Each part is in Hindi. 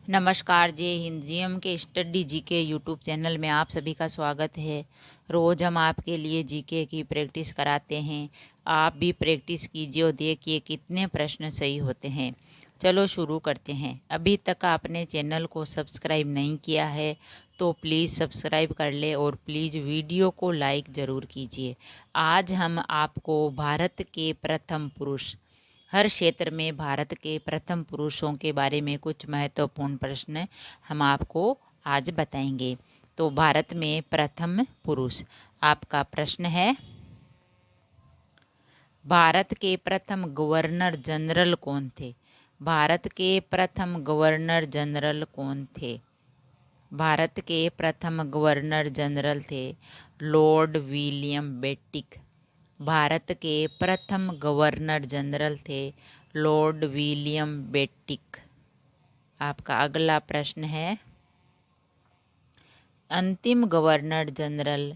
नमस्कार, जय हिंद। जीएम के स्टडी जीके यूट्यूब चैनल में आप सभी का स्वागत है। रोज़ हम आपके लिए जीके की प्रैक्टिस कराते हैं। आप भी प्रैक्टिस कीजिए और देखिए कितने प्रश्न सही होते हैं। चलो शुरू करते हैं। अभी तक आपने चैनल को सब्सक्राइब नहीं किया है तो प्लीज़ सब्सक्राइब कर ले और प्लीज़ वीडियो को लाइक ज़रूर कीजिए। आज हम आपको भारत के प्रथम पुरुष, हर क्षेत्र में भारत के प्रथम पुरुषों के बारे में कुछ महत्वपूर्ण प्रश्न हम आपको आज बताएंगे। तो भारत में प्रथम पुरुष, आपका प्रश्न है, भारत के प्रथम गवर्नर जनरल कौन थे? भारत के प्रथम गवर्नर जनरल कौन थे? भारत के प्रथम गवर्नर जनरल थे लॉर्ड विलियम बेंटिक। भारत के प्रथम गवर्नर जनरल थे लॉर्ड विलियम बेंटिक। आपका अगला प्रश्न है, अंतिम गवर्नर जनरल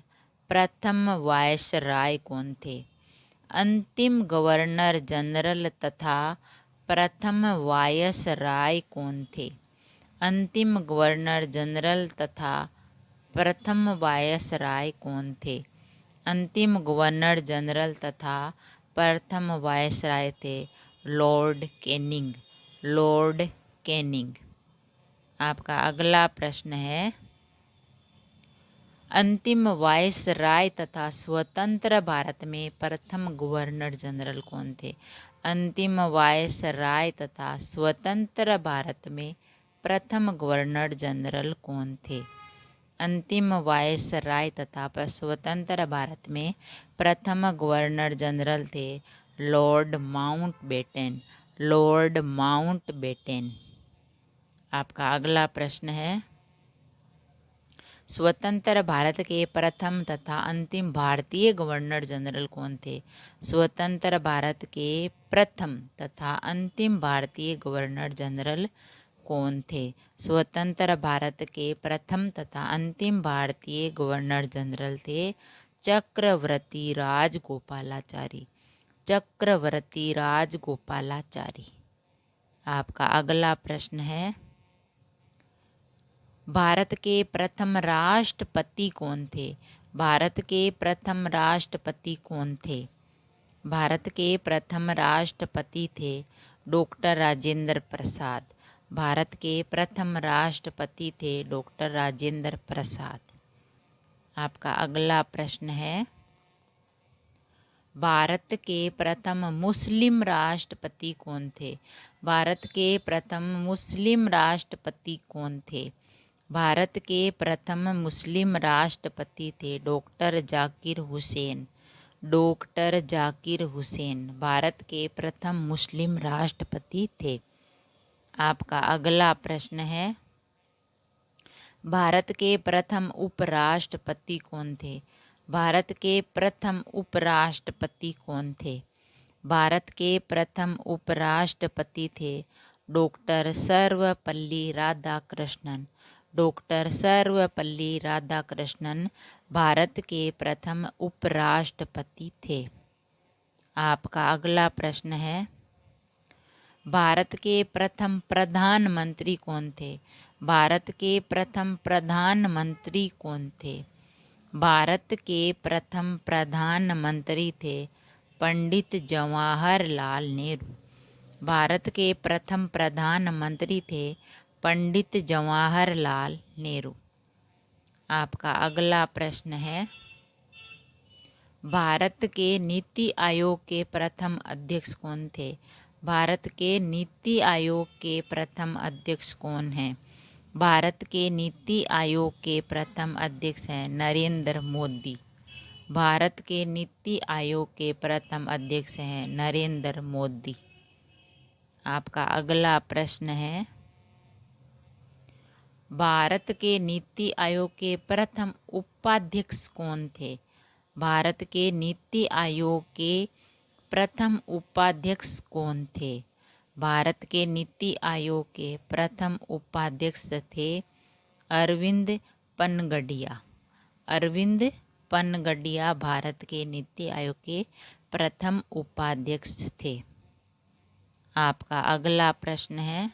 प्रथम वायसराय कौन थे? अंतिम गवर्नर जनरल तथा प्रथम वायसराय कौन थे? अंतिम गवर्नर जनरल तथा प्रथम वायसराय कौन थे? अंतिम गवर्नर जनरल तथा प्रथम वायसराय थे लॉर्ड कैनिंग। Lord Canning. आपका अगला प्रश्न है, अंतिम वायसराय तथा स्वतंत्र भारत में प्रथम गवर्नर जनरल कौन थे? अंतिम वायसराय तथा स्वतंत्र भारत में प्रथम गवर्नर जनरल कौन थे? अंतिम वायसराय तथा स्वतंत्र भारत में प्रथम गवर्नर जनरल थे लॉर्ड माउंटबेटन। Lord Mountbatten. आपका अगला प्रश्न है, स्वतंत्र भारत के प्रथम तथा अंतिम भारतीय गवर्नर जनरल कौन थे? स्वतंत्र भारत के प्रथम तथा अंतिम भारतीय गवर्नर जनरल कौन थे? स्वतंत्र भारत के प्रथम तथा अंतिम भारतीय गवर्नर जनरल थे चक्रवर्ती राजगोपालाचारी। चक्रवर्ती राजगोपालाचारी। आपका अगला प्रश्न है, भारत के प्रथम राष्ट्रपति कौन थे? भारत के प्रथम राष्ट्रपति कौन थे? भारत के प्रथम राष्ट्रपति थे डॉक्टर राजेंद्र प्रसाद। भारत के प्रथम राष्ट्रपति थे डॉक्टर राजेंद्र प्रसाद। आपका अगला प्रश्न है, भारत के प्रथम मुस्लिम राष्ट्रपति कौन थे? भारत के प्रथम मुस्लिम राष्ट्रपति कौन थे? भारत के प्रथम मुस्लिम राष्ट्रपति थे डॉक्टर जाकिर हुसैन। डॉक्टर जाकिर हुसैन भारत के प्रथम मुस्लिम राष्ट्रपति थे। आपका अगला प्रश्न है, भारत के प्रथम उपराष्ट्रपति कौन थे? भारत के प्रथम उपराष्ट्रपति कौन थे? भारत के प्रथम उपराष्ट्रपति थे डॉक्टर सर्वपल्ली राधाकृष्णन। डॉक्टर सर्वपल्ली राधाकृष्णन भारत के प्रथम उपराष्ट्रपति थे। आपका अगला प्रश्न है, भारत के प्रथम प्रधानमंत्री कौन थे? भारत के प्रथम प्रधानमंत्री कौन थे? भारत के प्रथम प्रधानमंत्री थे पंडित जवाहरलाल नेहरू। भारत के प्रथम प्रधानमंत्री थे पंडित जवाहरलाल नेहरू। आपका अगला प्रश्न है, भारत के नीति आयोग के प्रथम अध्यक्ष कौन थे? भारत के नीति आयोग के प्रथम अध्यक्ष कौन हैं? भारत के नीति आयोग के प्रथम अध्यक्ष हैं नरेंद्र मोदी। भारत के नीति आयोग के प्रथम अध्यक्ष हैं नरेंद्र मोदी। आपका अगला प्रश्न है, भारत के नीति आयोग के प्रथम उपाध्यक्ष कौन थे? भारत के नीति आयोग के प्रथम उपाध्यक्ष कौन थे? भारत के नीति आयोग के प्रथम उपाध्यक्ष थे अरविंद पनगडिया। अरविंद पनगडिया भारत के नीति आयोग के प्रथम उपाध्यक्ष थे। आपका अगला प्रश्न है,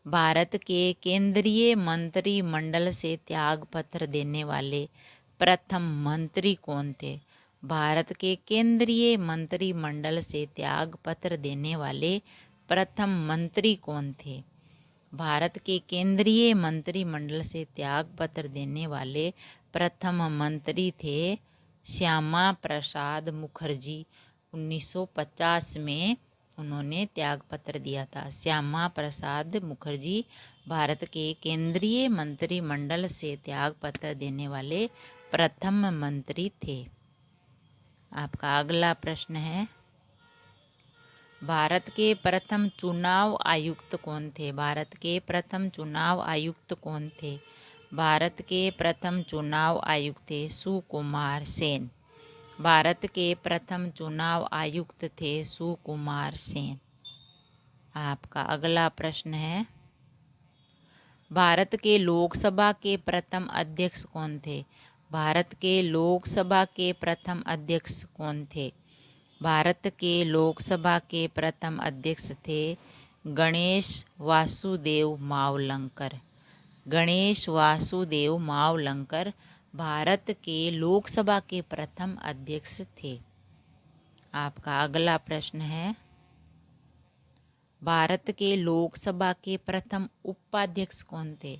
भारत के केंद्रीय मंत्रिमंडल से त्यागपत्र देने वाले प्रथम मंत्री कौन थे? भारत के केंद्रीय मंत्रिमंडल से त्यागपत्र देने वाले प्रथम मंत्री कौन थे? भारत के केंद्रीय मंत्रिमंडल से त्यागपत्र देने वाले प्रथम मंत्री थे श्यामा प्रसाद मुखर्जी। 1950 में उन्होंने त्यागपत्र दिया था। श्यामा प्रसाद मुखर्जी भारत के केंद्रीय मंत्रिमंडल से त्यागपत्र देने वाले प्रथम मंत्री थे। आपका अगला प्रश्न है, भारत के प्रथम चुनाव आयुक्त कौन थे? भारत के प्रथम चुनाव आयुक्त कौन थे? भारत के प्रथम चुनाव आयुक्त थे सुकुमार सेन। भारत के प्रथम चुनाव आयुक्त थे सुकुमार सेन। आपका अगला प्रश्न है, भारत के लोकसभा के प्रथम अध्यक्ष कौन थे? भारत के लोकसभा के प्रथम अध्यक्ष कौन थे? भारत के लोकसभा के प्रथम अध्यक्ष थे गणेश वासुदेव मावलंकर। गणेश वासुदेव मावलंकर भारत के लोकसभा के प्रथम अध्यक्ष थे। आपका अगला प्रश्न है, भारत के लोकसभा के प्रथम उपाध्यक्ष कौन थे?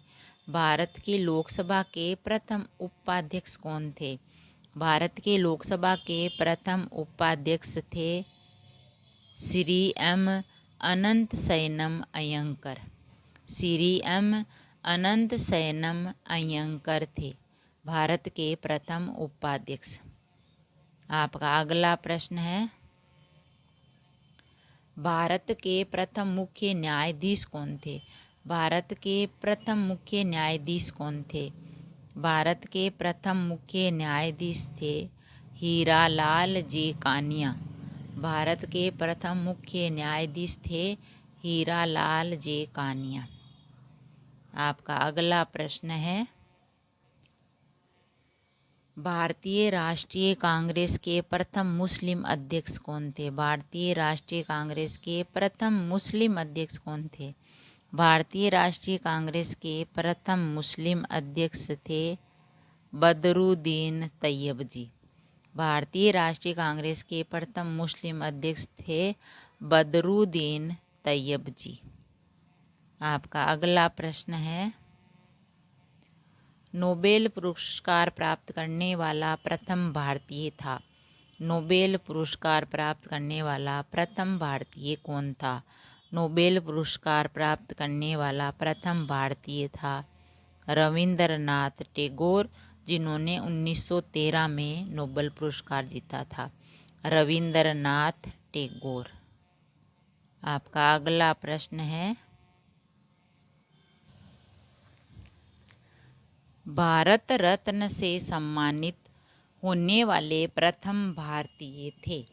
भारत के लोकसभा के प्रथम उपाध्यक्ष कौन थे? भारत के लोकसभा के प्रथम उपाध्यक्ष थे श्री एम अनंत शयनम अयंकर। श्री एम अनंत शयनम अयंकर थे भारत के प्रथम उपाध्यक्ष। आपका अगला प्रश्न है, भारत के प्रथम मुख्य न्यायाधीश कौन थे? भारत के प्रथम मुख्य न्यायाधीश कौन थे? भारत के प्रथम मुख्य न्यायाधीश थे हीरालाल जे कानिया। भारत के प्रथम मुख्य न्यायाधीश थे हीरालाल जे कानिया। आपका अगला प्रश्न है, भारतीय राष्ट्रीय कांग्रेस के प्रथम मुस्लिम अध्यक्ष कौन थे? भारतीय राष्ट्रीय कांग्रेस के प्रथम मुस्लिम अध्यक्ष कौन थे? भारतीय राष्ट्रीय कांग्रेस के प्रथम मुस्लिम अध्यक्ष थे बदरुद्दीन तैयबजी। भारतीय राष्ट्रीय कांग्रेस के प्रथम मुस्लिम अध्यक्ष थे बदरुद्दीन तैयबजी। आपका अगला प्रश्न है, नोबेल पुरस्कार प्राप्त करने वाला प्रथम भारतीय था। नोबेल पुरस्कार प्राप्त करने वाला प्रथम भारतीय कौन था? नोबेल पुरस्कार प्राप्त करने वाला प्रथम भारतीय था रविंद्रनाथ टैगोर, जिन्होंने 1913 में नोबेल पुरस्कार जीता था। रविंद्रनाथ टैगोर। आपका अगला प्रश्न है, भारत रत्न से सम्मानित होने वाले प्रथम भारतीय थे।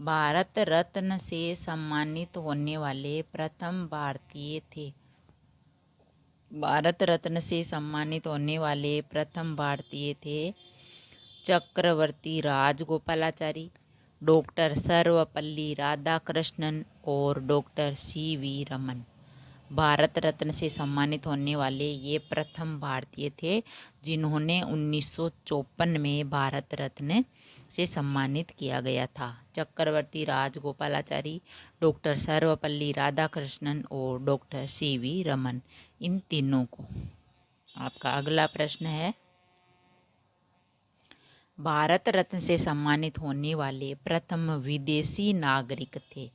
भारत रत्न से सम्मानित होने वाले प्रथम भारतीय थे। भारत रत्न से सम्मानित होने वाले प्रथम भारतीय थे चक्रवर्ती राजगोपालाचारी, डॉक्टर सर्वपल्ली राधाकृष्णन और डॉक्टर सी.वी. रमन। भारत रत्न से सम्मानित होने वाले ये प्रथम भारतीय थे जिन्होंने 1954 में भारत रत्न से सम्मानित किया गया था। चक्रवर्ती राजगोपालाचारी, डॉक्टर सर्वपल्ली राधाकृष्णन और डॉक्टर सी.वी. रमन, इन तीनों को। आपका अगला प्रश्न है, भारत रत्न से सम्मानित होने वाले प्रथम विदेशी नागरिक थे।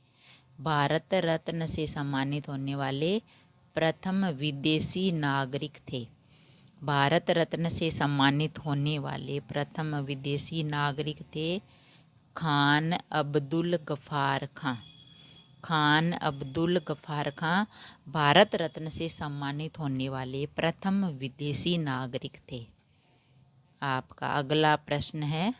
भारत रत्न से सम्मानित होने वाले प्रथम विदेशी नागरिक थे। भारत रत्न से सम्मानित होने वाले प्रथम विदेशी नागरिक थे खान अब्दुल गफ्फार खां। खान अब्दुल गफ्फार खां भारत रत्न से सम्मानित होने वाले प्रथम विदेशी नागरिक थे। आपका अगला प्रश्न है,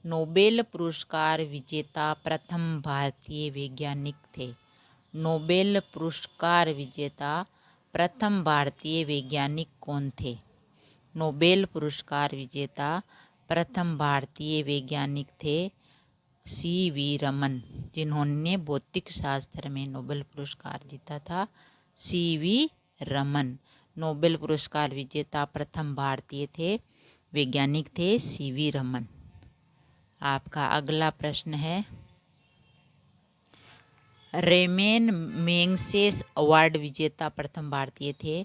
नोबेल पुरस्कार विजेता प्रथम भारतीय वैज्ञानिक थे। नोबेल पुरस्कार विजेता प्रथम भारतीय वैज्ञानिक कौन थे? नोबेल पुरस्कार विजेता प्रथम भारतीय वैज्ञानिक थे सी.वी. रमन, जिन्होंने भौतिक शास्त्र में नोबेल पुरस्कार जीता था? सीवी रमन। नोबेल पुरस्कार विजेता प्रथम भारतीय थे, वैज्ञानिक थे सीवी रमन। आपका अगला प्रश्न है, रेमेन मैग्सेस अवार्ड विजेता प्रथम भारतीय थे।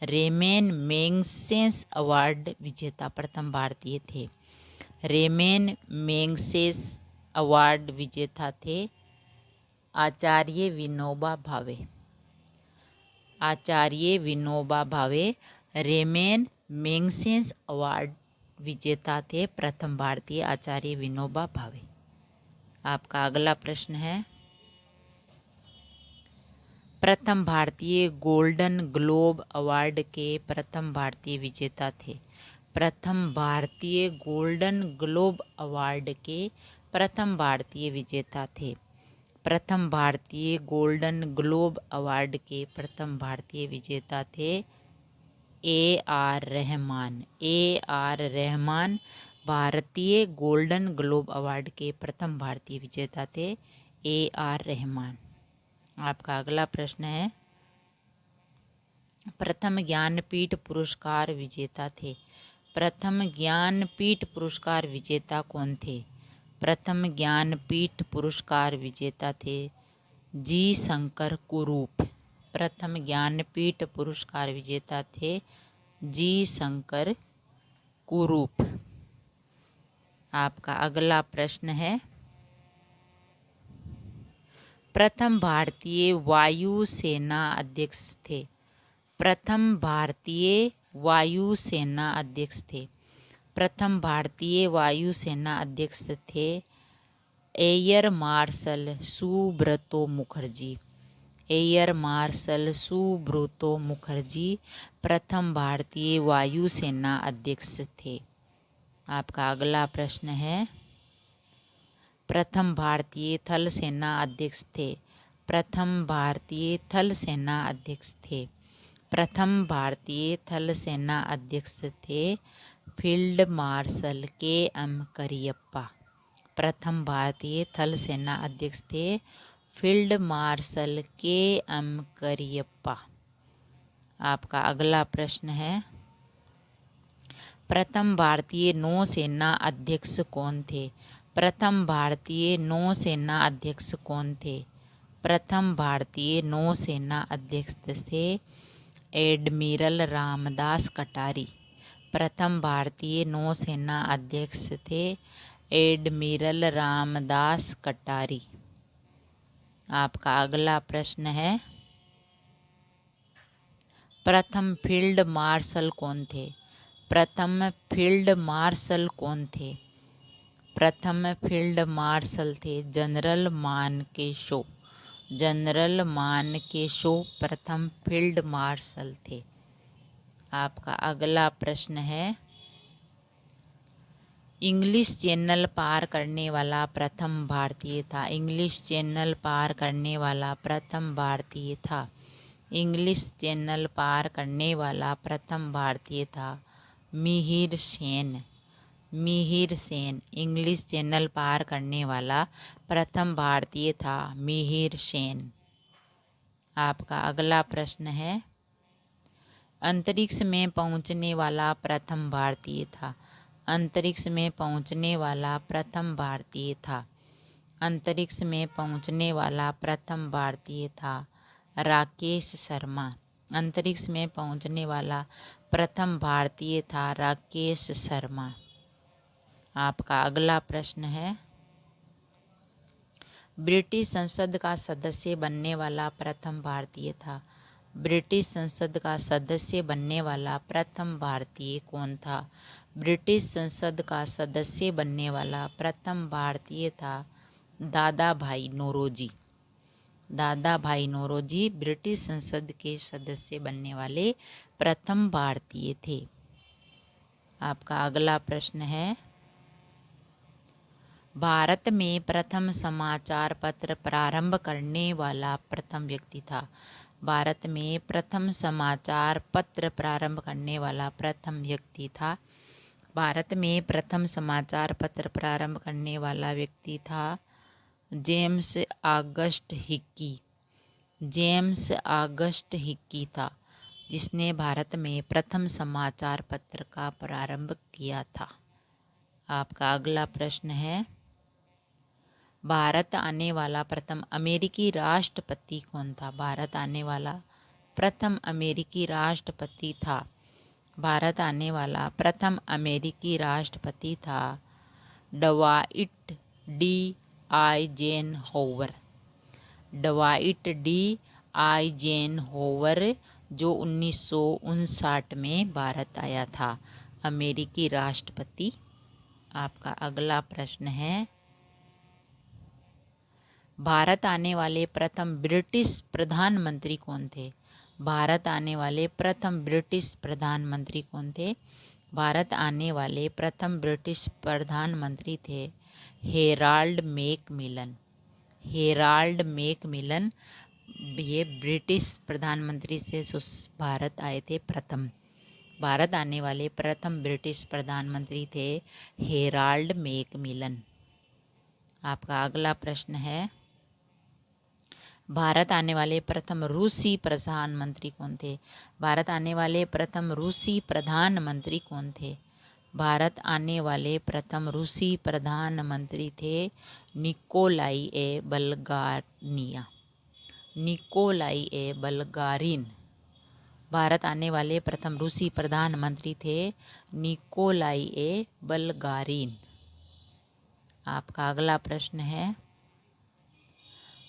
रेमेन मैग्सेस अवार्ड विजेता प्रथम भारतीय थे। रेमेन मैग्सेस अवार्ड विजेता थे आचार्य विनोबा भावे। आचार्य विनोबा भावे रेमेन मैग्सेस अवार्ड विजेता थे, प्रथम भारतीय आचार्य विनोबा भावे। आपका अगला प्रश्न है, प्रथम भारतीय गोल्डन ग्लोब अवार्ड के प्रथम भारतीय विजेता थे। प्रथम भारतीय गोल्डन ग्लोब अवार्ड के प्रथम भारतीय विजेता थे। प्रथम भारतीय गोल्डन ग्लोब अवार्ड के प्रथम भारतीय विजेता थे ए.आर. रहमान। ए.आर. रहमान भारतीय गोल्डन ग्लोब अवार्ड के प्रथम भारतीय विजेता थे, ए.आर. रहमान। आपका अगला प्रश्न है, प्रथम ज्ञानपीठ पुरस्कार विजेता थे। प्रथम ज्ञानपीठ पुरस्कार विजेता कौन थे? प्रथम ज्ञानपीठ पुरस्कार विजेता थे जी शंकर कुरूप। प्रथम ज्ञानपीठ पुरस्कार विजेता थे जी शंकर कुरूप। आपका अगला प्रश्न है, प्रथम भारतीय वायुसेना अध्यक्ष थे। प्रथम भारतीय वायुसेना अध्यक्ष थे। प्रथम भारतीय वायुसेना अध्यक्ष थे air marshal Subroto Mukherjee. Air marshal Subroto Mukherjee प्रथम भारतीय वायुसेना अध्यक्ष थे। आपका अगला प्रश्न है, प्रथम भारतीय थल सेना अध्यक्ष थे। प्रथम भारतीय थल सेना अध्यक्ष थे। प्रथम भारतीय थल सेना अध्यक्ष थे फील्ड मार्शल के.एम. करियप्पा। प्रथम भारतीय थल सेना अध्यक्ष थे फील्ड मार्शल के.एम. करियप्पा। आपका अगला प्रश्न है, प्रथम भारतीय नौसेना अध्यक्ष कौन थे? प्रथम भारतीय नौसेना अध्यक्ष कौन थे? प्रथम भारतीय नौसेना अध्यक्ष थे एडमिरल रामदास कटारी। प्रथम भारतीय नौसेना अध्यक्ष थे एडमिरल रामदास कटारी। आपका अगला प्रश्न है, प्रथम फील्ड मार्शल कौन थे? प्रथम फील्ड मार्शल कौन थे? प्रथम फील्ड मार्शल थे जनरल मानेकशॉ। जनरल मानेकशॉ प्रथम फील्ड मार्शल थे। आपका अगला प्रश्न है, इंग्लिश चैनल पार करने वाला प्रथम भारतीय था। इंग्लिश चैनल पार करने वाला प्रथम भारतीय था। इंग्लिश चैनल पार करने वाला प्रथम भारतीय था मिहिर सेन। मिहिर सेन इंग्लिश चैनल पार करने वाला प्रथम भारतीय था मिहिर सेन। आपका अगला प्रश्न है, अंतरिक्ष में पहुंचने वाला प्रथम भारतीय था। अंतरिक्ष में पहुंचने वाला प्रथम भारतीय था। अंतरिक्ष में पहुंचने वाला प्रथम भारतीय था राकेश शर्मा। अंतरिक्ष में पहुंचने वाला प्रथम भारतीय था राकेश शर्मा। आपका अगला प्रश्न है, ब्रिटिश संसद का सदस्य बनने वाला प्रथम भारतीय था। ब्रिटिश संसद का सदस्य बनने वाला प्रथम भारतीय कौन था? ब्रिटिश संसद का सदस्य बनने वाला प्रथम भारतीय था दादा भाई नौरोजी। दादा भाई नौरोजी ब्रिटिश संसद के सदस्य बनने वाले प्रथम भारतीय थे। आपका अगला प्रश्न है, भारत में प्रथम समाचार पत्र प्रारंभ करने वाला प्रथम व्यक्ति था। भारत में प्रथम समाचार पत्र प्रारंभ करने वाला प्रथम व्यक्ति था। भारत में प्रथम समाचार पत्र प्रारंभ करने वाला व्यक्ति था James August Hickey. James August Hickey था जिसने भारत में प्रथम समाचार पत्र का प्रारंभ किया था। आपका अगला प्रश्न है, भारत आने वाला प्रथम अमेरिकी राष्ट्रपति कौन था? भारत आने वाला प्रथम अमेरिकी राष्ट्रपति था। भारत आने वाला प्रथम अमेरिकी राष्ट्रपति था डवाइट डी आइजेनहोवर। डवाइट डी आइजेनहोवर जो 1959 में भारत आया था, अमेरिकी राष्ट्रपति। आपका अगला प्रश्न है, भारत आने वाले प्रथम ब्रिटिश प्रधानमंत्री कौन थे? भारत आने वाले प्रथम ब्रिटिश प्रधानमंत्री कौन थे? भारत आने वाले प्रथम ब्रिटिश प्रधानमंत्री थे हेराल्ड मैकमिलन। हेराल्ड मैकमिलन ये ब्रिटिश प्रधानमंत्री से भारत आए थे प्रथम। भारत आने वाले प्रथम ब्रिटिश प्रधानमंत्री थे हेराल्ड मैकमिलन। आपका अगला प्रश्न है, भारत आने वाले प्रथम रूसी प्रधानमंत्री कौन थे? भारत आने वाले प्रथम रूसी प्रधानमंत्री कौन थे? भारत आने वाले प्रथम रूसी प्रधानमंत्री थे निकोलाई ए बल्गानिया। निकोलाई ए बल्गारिन। भारत आने वाले प्रथम रूसी प्रधानमंत्री थे निकोलाई ए बल्गारिन। आपका अगला प्रश्न है,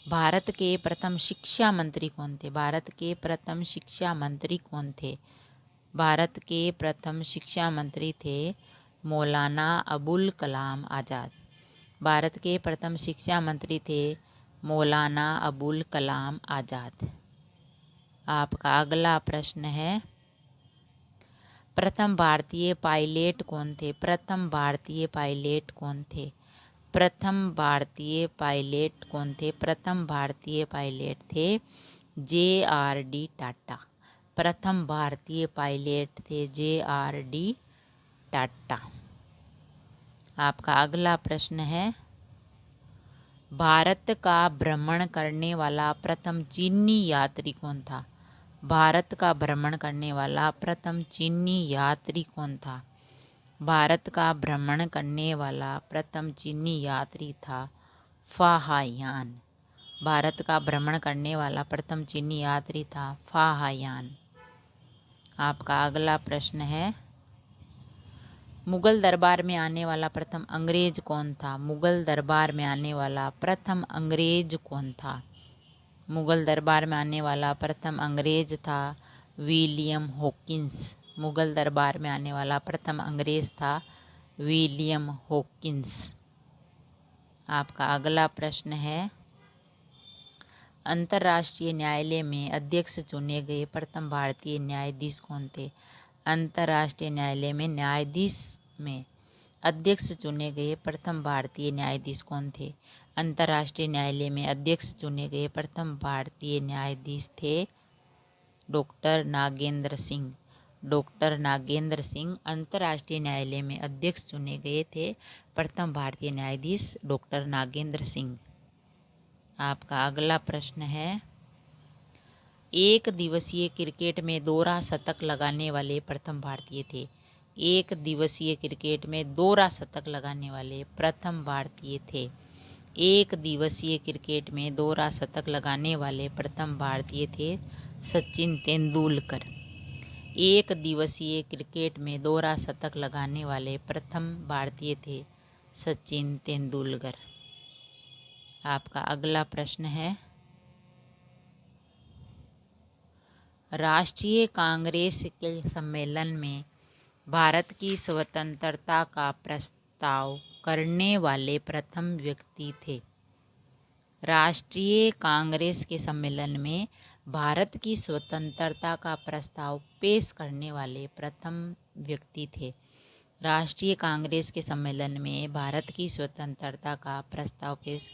भारत के प्रथम शिक्षा मंत्री कौन थे? भारत के प्रथम शिक्षा मंत्री कौन थे? भारत के प्रथम शिक्षा मंत्री थे मौलाना अबुल कलाम आज़ाद। भारत के प्रथम शिक्षा मंत्री थे मौलाना अबुल कलाम आज़ाद। आपका अगला प्रश्न है, प्रथम भारतीय पायलट कौन थे? प्रथम भारतीय पायलट कौन थे? प्रथम भारतीय पायलट कौन थे? प्रथम भारतीय पायलट थे JRD टाटा। प्रथम भारतीय पायलट थे JRD टाटा। आपका अगला प्रश्न है, भारत का भ्रमण करने वाला प्रथम चीनी यात्री कौन था? भारत का भ्रमण करने वाला प्रथम चीनी यात्री कौन था? भारत का भ्रमण करने वाला प्रथम चीनी यात्री था फाहायान। भारत का भ्रमण करने वाला प्रथम चीनी यात्री था फाहायान। आपका अगला प्रश्न है, मुगल दरबार में आने वाला प्रथम अंग्रेज कौन था? मुगल दरबार में आने वाला प्रथम अंग्रेज कौन था? मुगल दरबार में आने वाला प्रथम अंग्रेज था विलियम हॉकिंस। मुगल दरबार में आने वाला प्रथम अंग्रेज था विलियम हॉकिंस। आपका अगला प्रश्न है, अंतर्राष्ट्रीय न्यायालय में अध्यक्ष चुने गए प्रथम भारतीय न्यायाधीश कौन थे? अंतर्राष्ट्रीय न्यायालय में न्यायाधीश में अध्यक्ष चुने गए प्रथम भारतीय न्यायाधीश कौन थे? अंतर्राष्ट्रीय न्यायालय में अध्यक्ष चुने गए प्रथम भारतीय न्यायाधीश थे डॉक्टर नागेंद्र सिंह। डॉक्टर नागेंद्र सिंह अंतर्राष्ट्रीय न्यायालय में अध्यक्ष चुने गए थे प्रथम भारतीय न्यायाधीश डॉक्टर नागेंद्र सिंह। आपका अगला प्रश्न है, एक दिवसीय क्रिकेट में दोहरा शतक लगाने वाले प्रथम भारतीय थे। एक दिवसीय क्रिकेट में दोहरा शतक लगाने वाले प्रथम भारतीय थे। एक दिवसीय क्रिकेट में दोहरा शतक लगाने वाले प्रथम भारतीय थे सचिन तेंदुलकर। एक दिवसीय क्रिकेट में दोहरा शतक लगाने वाले प्रथम भारतीय थे सचिन तेंदुलकर। आपका अगला प्रश्न है, राष्ट्रीय कांग्रेस के सम्मेलन में भारत की स्वतंत्रता का प्रस्ताव करने वाले प्रथम व्यक्ति थे। राष्ट्रीय कांग्रेस के सम्मेलन में भारत की स्वतंत्रता का प्रस्ताव पेश करने वाले प्रथम व्यक्ति थे। राष्ट्रीय कांग्रेस के सम्मेलन में भारत की स्वतंत्रता का प्रस्ताव पेश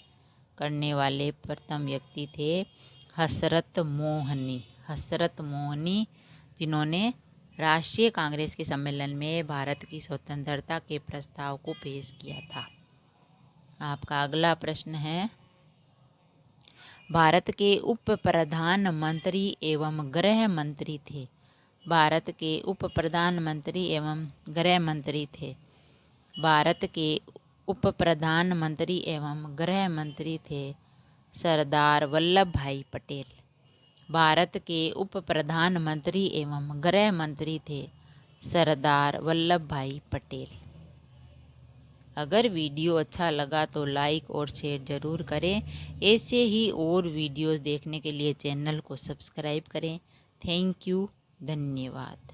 करने वाले प्रथम व्यक्ति थे हसरत मोहनी। हसरत मोहनी, जिन्होंने राष्ट्रीय कांग्रेस के सम्मेलन में भारत की स्वतंत्रता के प्रस्ताव को पेश किया था। आपका अगला प्रश्न है, भारत के उप प्रधानमंत्री एवं गृह मंत्री थे। भारत के उप प्रधानमंत्री एवं गृह मंत्री थे। भारत के उप प्रधानमंत्री एवं गृह मंत्री थे सरदार वल्लभ भाई पटेल। भारत के उप प्रधानमंत्री एवं गृह मंत्री थे सरदार वल्लभ भाई पटेल। अगर वीडियो अच्छा लगा तो लाइक और शेयर ज़रूर करें। ऐसे ही और वीडियोस देखने के लिए चैनल को सब्सक्राइब करें। थैंक यू, धन्यवाद।